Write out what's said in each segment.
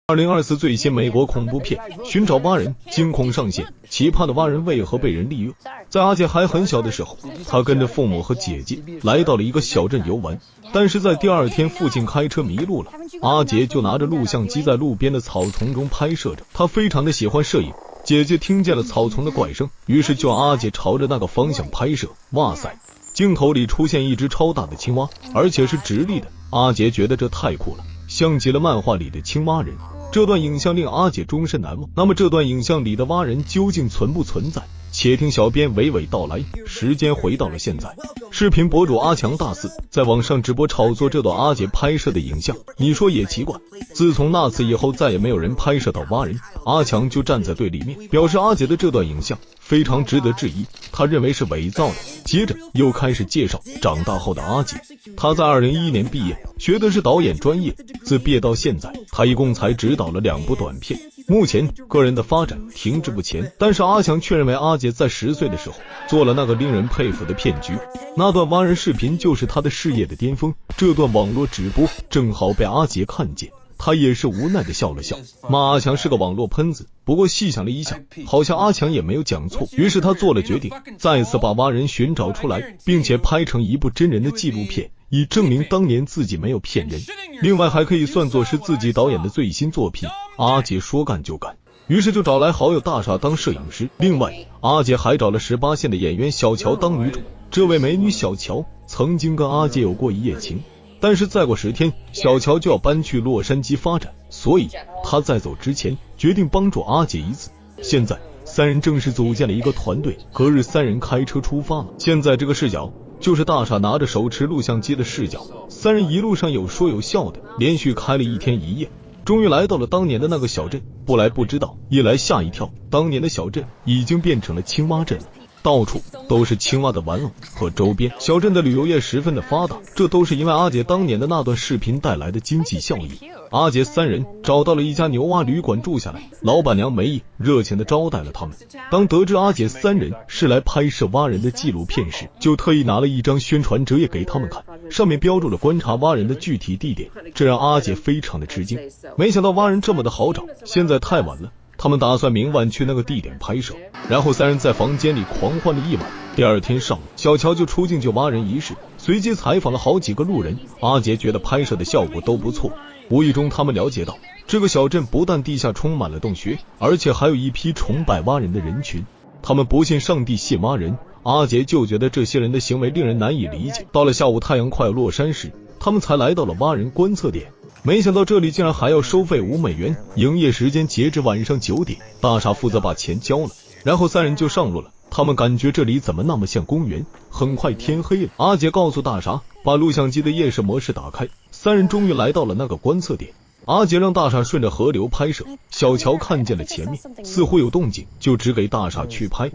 2024最新美国恐怖片《寻找蛙人》惊恐上线，奇葩的蛙人为何被人利用？在阿杰还很小的时候，他跟着父母和姐姐来到了一个小镇游玩，但是在第二天父亲开车迷路了，阿杰就拿着录像机在路边的草丛中拍摄着。他非常的喜欢摄影，姐姐听见了草丛的怪声，于是就让阿杰朝着那个方向拍摄。哇塞，镜头里出现一只超大的青蛙，而且是直立的。阿杰觉得这太酷了，像极了漫画里的青蛙人。这段影像令阿杰终身难忘。那么这段影像里的蛙人究竟存不存在？且听小编娓娓道来。时间回到了现在，视频博主阿强大4在网上直播炒作这段阿杰拍摄的影像。你说也奇怪，自从那次以后再也没有人拍摄到蛙人，阿强就站在对立面，表示阿杰的这段影像非常值得质疑，他认为是伪造的。接着又开始介绍长大后的阿杰，他在2011年毕业，学的是导演专业，自毕业到现在他一共才执导了2部短片，目前个人的发展停滞不前。但是阿强却认为阿杰在10岁的时候做了那个令人佩服的骗局，那段蛙人视频就是他的事业的巅峰。这段网络直播正好被阿杰看见，他也是无奈的笑了笑，骂阿强是个网络喷子。不过细想了一下，好像阿强也没有讲错，于是他做了决定，再次把蛙人寻找出来，并且拍成一部真人的纪录片，以证明当年自己没有骗人。另外还可以算作是自己导演的最新作品。阿杰说干就干，于是就找来好友大傻当摄影师。另外阿杰还找了18线的演员小乔当女主。这位美女小乔曾经跟阿杰有过一夜情，但是再过10天小乔就要搬去洛杉矶发展，所以他在走之前决定帮助阿杰一次。现在3人正式组建了一个团队，隔日3人开车出发了。现在这个视角就是大傻拿着手持录像机的视角，3人一路上有说有笑的，连续开了1天1夜，终于来到了当年的那个小镇。不来不知道，一来吓一跳，当年的小镇已经变成了青蛙镇了，到处都是青蛙的玩偶和周边。小镇的旅游业十分的发达，这都是因为阿杰当年的那段视频带来的经济效益。阿杰3人找到了一家牛蛙旅馆住下来，老板娘梅姨热情的招待了他们。当得知阿杰3人是来拍摄蛙人的纪录片时，就特意拿了一张宣传折页给他们看，上面标注了观察蛙人的具体地点，这让阿杰非常的吃惊。没想到蛙人这么的好找，现在太晚了，他们打算明晚去那个地点拍摄。然后3人在房间里狂欢了一晚。第二天上午，小乔就出镜救蛙人一事，随即采访了好几个路人。阿杰觉得拍摄的效果都不错，无意中他们了解到这个小镇不但地下充满了洞穴，而且还有一批崇拜蛙人的人群，他们不信上帝信蛙人。阿杰就觉得这些人的行为令人难以理解。到了下午太阳快要落山时，他们才来到了蛙人观测点，没想到这里竟然还要收费5美元，营业时间截至晚上9点。大傻负责把钱交了，然后3人就上路了。他们感觉这里怎么那么像公园。很快天黑了，阿杰告诉大傻把录像机的夜视模式打开。3人终于来到了那个观测点，阿杰让大傻顺着河流拍摄。小乔看见了前面似乎有动静，就指给大傻去拍。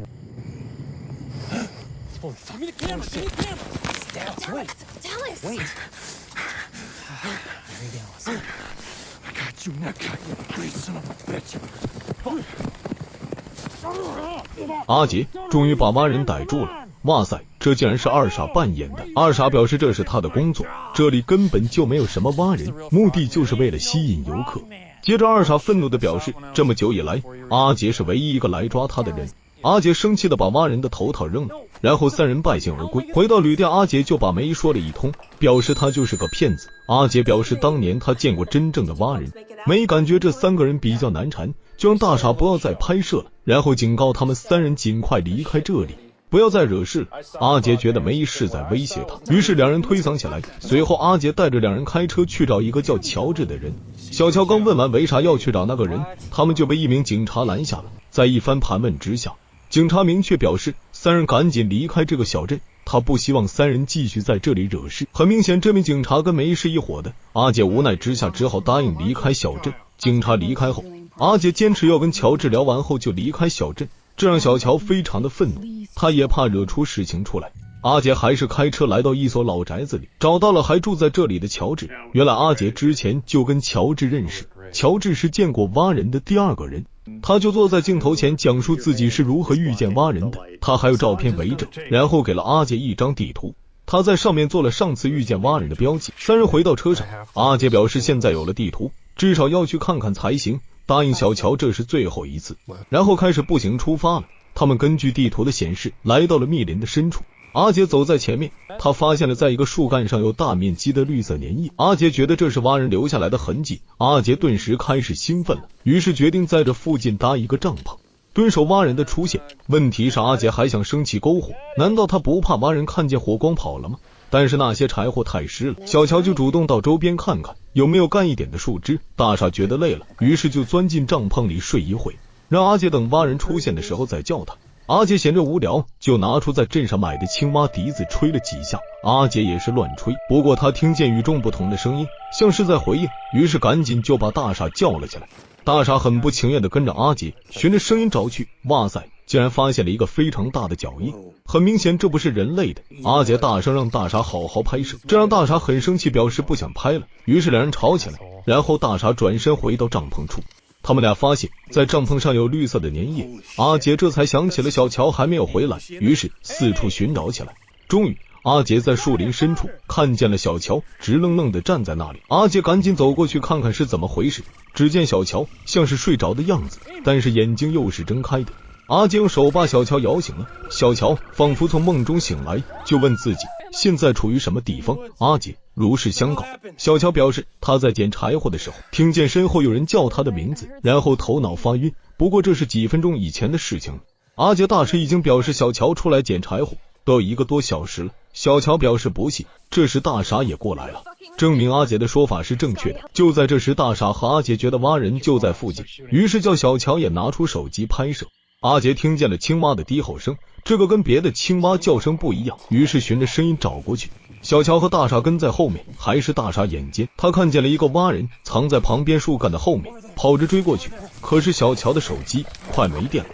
阿杰终于把蛙人逮住了。哇塞，这竟然是二傻扮演的。二傻表示这是他的工作，这里根本就没有什么蛙人，目的就是为了吸引游客。接着二傻愤怒地表示，这么久以来阿杰是唯一一个来抓他的人。阿杰生气地把蛙人的头套扔了，然后3人败兴而归。回到旅店，阿杰就把梅姨说了一通，表示他就是个骗子。阿杰表示当年他见过真正的蛙人。梅姨感觉这3个人比较难缠，就让大傻不要再拍摄了，然后警告他们3人尽快离开这里，不要再惹事了。阿杰觉得梅姨是在威胁他，于是2人推搡起来。随后阿杰带着2人开车去找一个叫乔治的人。小乔刚问完为啥要去找那个人，他们就被一名警察拦下了。在一番盘问之下，警察明确表示3人赶紧离开这个小镇，他不希望3人继续在这里惹事。很明显这名警察跟梅姨是一伙的。阿杰无奈之下只好答应离开小镇。警察离开后，阿杰坚持要跟乔治聊完后就离开小镇，这让小乔非常的愤怒，他也怕惹出事情出来。阿杰还是开车来到一所老宅子里，找到了还住在这里的乔治。原来阿杰之前就跟乔治认识，乔治是见过蛙人的第2个人。他就坐在镜头前讲述自己是如何遇见蛙人的，他还有照片为证，然后给了阿杰一张地图，他在上面做了上次遇见蛙人的标记。3人回到车上，阿杰表示现在有了地图，至少要去看看才行，答应小乔这是最后一次，然后开始步行出发了。他们根据地图的显示来到了密林的深处，阿杰走在前面，他发现了在一个树干上有大面积的绿色粘液，阿杰觉得这是蛙人留下来的痕迹，阿杰顿时开始兴奋了，于是决定在这附近搭一个帐篷，蹲守蛙人的出现。问题是阿杰还想升起篝火，难道他不怕蛙人看见火光跑了吗？但是那些柴火太湿了，小乔就主动到周边看看有没有干一点的树枝。大傻觉得累了，于是就钻进帐篷里睡一会，让阿杰等蛙人出现的时候再叫他。阿杰闲着无聊，就拿出在镇上买的青蛙笛子吹了几下。阿杰也是乱吹，不过他听见与众不同的声音，像是在回应，于是赶紧就把大傻叫了起来。大傻很不情愿地跟着阿杰循着声音找去，哇塞，竟然发现了一个非常大的脚印，很明显这不是人类的。阿杰大声让大傻好好拍摄，这让大傻很生气，表示不想拍了，于是两人吵起来。然后大傻转身回到帐篷处，他们俩发现在帐篷上有绿色的粘液，阿杰这才想起了小乔还没有回来，于是四处寻找起来。终于阿杰在树林深处看见了小乔，直愣愣地站在那里。阿杰赶紧走过去看看是怎么回事，只见小乔像是睡着的样子，但是眼睛又是睁开的。阿杰用手把小乔摇醒了，小乔仿佛从梦中醒来，就问自己现在处于什么地方。阿杰如实相告，小乔表示他在捡柴火的时候听见身后有人叫他的名字，然后头脑发晕，不过这是几分钟以前的事情了。阿杰大师已经表示小乔出来捡柴火都有1个多小时了，小乔表示不信。这时大傻也过来了，证明阿杰的说法是正确的。就在这时，大傻和阿杰觉得蛙人就在附近，于是叫小乔也拿出手机拍摄。阿杰听见了青蛙的低吼声，这个跟别的青蛙叫声不一样，于是循着声音找过去。小乔和大傻跟在后面，还是大傻眼尖，他看见了一个蛙人藏在旁边树干的后面，跑着追过去，可是小乔的手机快没电了。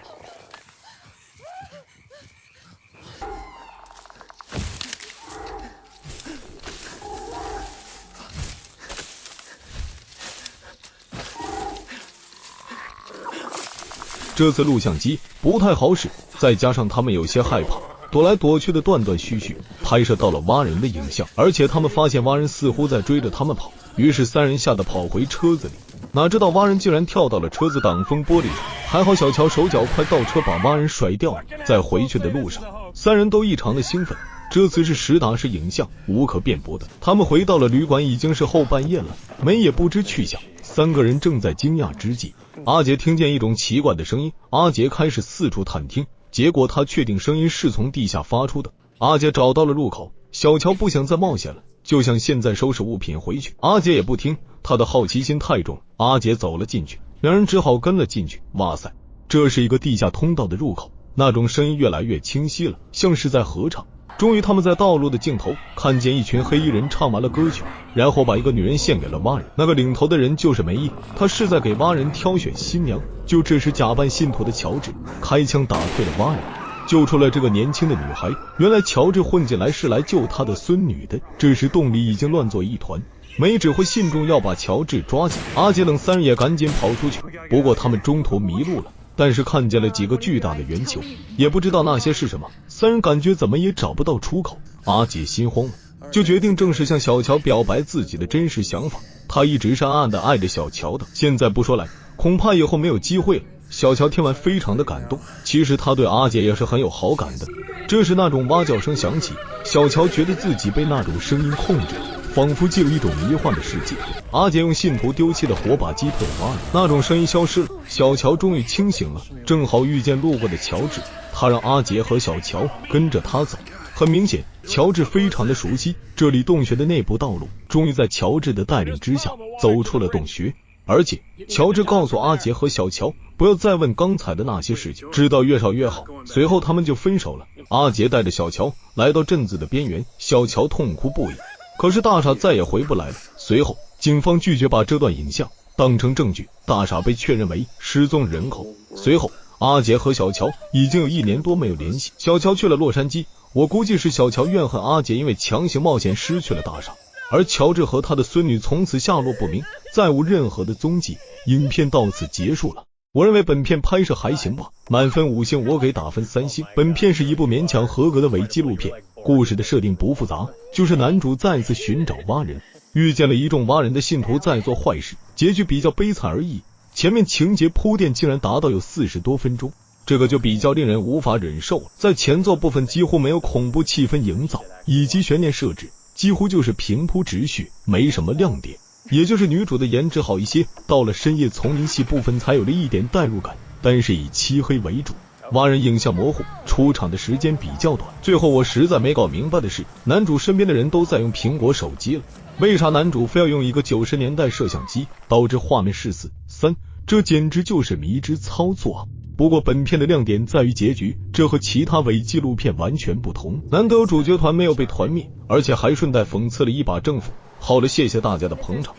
这次录像机不太好使，再加上他们有些害怕，躲来躲去的断断续续，拍摄到了蛙人的影像，而且他们发现蛙人似乎在追着他们跑，于是3人吓得跑回车子里，哪知道蛙人竟然跳到了车子挡风玻璃上，还好小乔手脚快，倒车把蛙人甩掉了。在回去的路上，3人都异常的兴奋，这次是实打实影像，无可辩驳的。他们回到了旅馆，已经是后半夜了，门也不知去向。3个人正在惊讶之际，阿杰听见一种奇怪的声音，阿杰开始四处探听，结果他确定声音是从地下发出的。阿杰找到了入口，小乔不想再冒险了，就想现在收拾物品回去。阿杰也不听，他的好奇心太重了。阿杰走了进去，两人只好跟了进去。哇塞，这是一个地下通道的入口，那种声音越来越清晰了，像是在合唱。终于他们在道路的尽头看见一群黑衣人唱完了歌曲，然后把一个女人献给了蛙人。那个领头的人就是梅姨，他是在给蛙人挑选新娘。就这时假扮信徒的乔治开枪打退了蛙人，救出了这个年轻的女孩。原来乔治混进来是来救他的孙女的。这时洞里已经乱作一团，梅指挥信众要把乔治抓起，阿杰等3人也赶紧跑出去，不过他们中途迷路了，但是看见了几个巨大的圆球，也不知道那些是什么。3人感觉怎么也找不到出口，阿杰心慌了，就决定正式向小乔表白自己的真实想法。他一直是暗暗的爱着小乔的，现在不说来，恐怕以后没有机会了。小乔听完非常的感动，其实他对阿杰也是很有好感的。这时那种蛙叫声响起，小乔觉得自己被那种声音控制，仿佛进入一种迷幻的世界。阿杰用信徒丢弃的火把击退了蛙人，那种声音消失了，小乔终于清醒了，正好遇见路过的乔治，他让阿杰和小乔跟着他走。很明显，乔治非常的熟悉这里洞穴的内部道路，终于在乔治的带领之下走出了洞穴。而且乔治告诉阿杰和小乔不要再问刚才的那些事情，知道越少越好。随后他们就分手了。阿杰带着小乔来到镇子的边缘，小乔痛哭不已，可是大傻再也回不来了。随后警方拒绝把这段影像当成证据，大傻被确认为失踪人口。随后阿杰和小乔已经有1年多没有联系，小乔去了洛杉矶，我估计是小乔怨恨阿杰因为强行冒险失去了大傻，而乔治和他的孙女从此下落不明，再无任何的踪迹。影片到此结束了。我认为本片拍摄还行吧，满分5星我给打分3星。本片是一部勉强合格的伪纪录片，故事的设定不复杂，就是男主再次寻找蛙人，遇见了一众挖人的信徒在做坏事，结局比较悲惨而已。前面情节铺垫竟然达到有40多分钟，这个就比较令人无法忍受了。在前奏部分几乎没有恐怖气氛营造，以及悬念设置，几乎就是平铺直叙，没什么亮点。也就是女主的颜值好一些，到了深夜丛林戏部分才有了一点代入感，但是以漆黑为主，挖人影像模糊，出场的时间比较短。最后我实在没搞明白的是，男主身边的人都在用苹果手机了，为啥男主非要用一个90年代摄像机，导致画面是4:3？这简直就是迷之操作啊！不过本片的亮点在于结局，这和其他伪纪录片完全不同。难得有主角团没有被团灭，而且还顺带讽刺了一把政府。好了，谢谢大家的捧场。